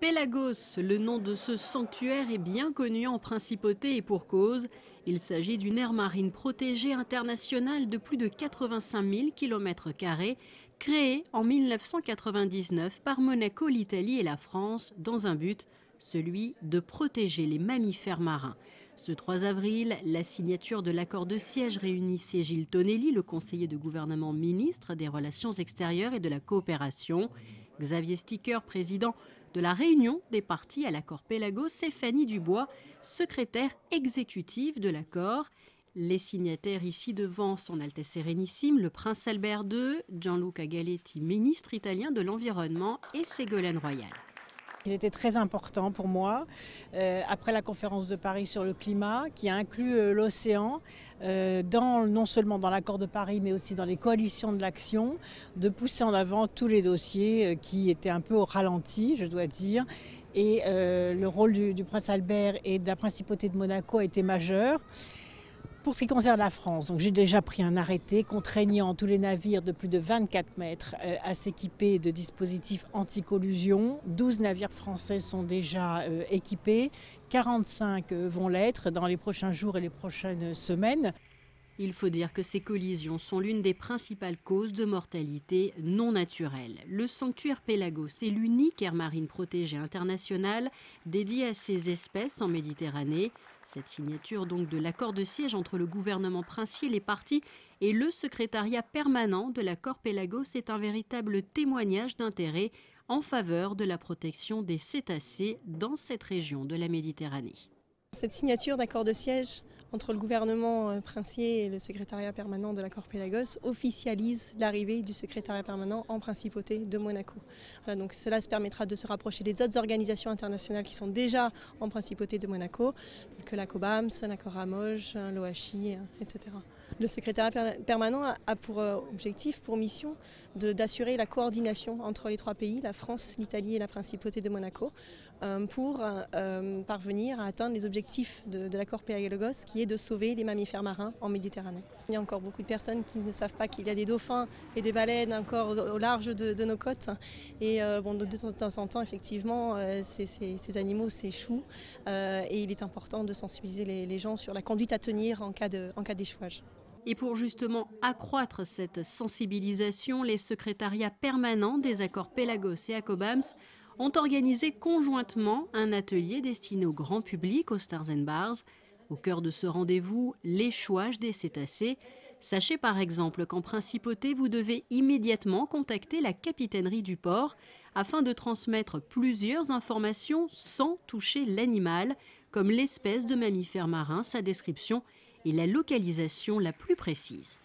Pélagos, le nom de ce sanctuaire est bien connu en principauté et pour cause. Il s'agit d'une aire marine protégée internationale de plus de 85 000 km², créée en 1999 par Monaco, l'Italie et la France dans un but, celui de protéger les mammifères marins. Ce 3 avril, la signature de l'accord de siège réunissait Gilles Tonelli, le conseiller de gouvernement ministre des Relations extérieures et de la coopération, Xavier Sticker, président de la réunion des parties à l'accord Pélagos, et Fanny Dubois, secrétaire exécutive de l'accord. Les signataires ici devant son Altesse Sérénissime, le prince Albert II, Gianluca Galetti, ministre italien de l'Environnement, et Ségolène Royal. Il était très important pour moi, après la conférence de Paris sur le climat, qui a inclus l'océan, non seulement dans l'accord de Paris, mais aussi dans les coalitions de l'action, de pousser en avant tous les dossiers qui étaient un peu au ralenti, je dois dire. Et le rôle du prince Albert et de la principauté de Monaco a été majeur. Pour ce qui concerne la France, j'ai déjà pris un arrêté contraignant tous les navires de plus de 24 mètres à s'équiper de dispositifs anti-collusion. 12 navires français sont déjà équipés, 45 vont l'être dans les prochains jours et les prochaines semaines. Il faut dire que ces collisions sont l'une des principales causes de mortalité non naturelle. Le sanctuaire Pélagos est l'unique aire marine protégée internationale dédiée à ces espèces en Méditerranée. Cette signature donc de l'accord de siège entre le gouvernement princier, les parties et le secrétariat permanent de l'accord Pélagos est un véritable témoignage d'intérêt en faveur de la protection des cétacés dans cette région de la Méditerranée. Cette signature d'accord de siège entre le gouvernement princier et le secrétariat permanent de l'accord Pélagos officialise l'arrivée du secrétariat permanent en principauté de Monaco. Voilà, donc cela se permettra de se rapprocher des autres organisations internationales qui sont déjà en principauté de Monaco, telles que la COBAMS, l'accord Ramoge, l'OHI, etc. Le secrétariat permanent a pour objectif, pour mission, d'assurer la coordination entre les trois pays, la France, l'Italie et la principauté de Monaco, pour parvenir à atteindre les objectifs de l'accord Pélagos, qui est de sauver les mammifères marins en Méditerranée. Il y a encore beaucoup de personnes qui ne savent pas qu'il y a des dauphins et des baleines encore au large de nos côtes. Et de temps en temps, effectivement, ces animaux s'échouent et il est important de sensibiliser les gens sur la conduite à tenir en cas d'échouage. Et pour justement accroître cette sensibilisation, les secrétariats permanents des accords Pélagos et ACOBAMS ont organisé conjointement un atelier destiné au grand public, aux Stars and Bars. Au cœur de ce rendez-vous, l'échouage des cétacés. Sachez par exemple qu'en principauté, vous devez immédiatement contacter la capitainerie du port afin de transmettre plusieurs informations sans toucher l'animal, comme l'espèce de mammifère marin, sa description et la localisation la plus précise.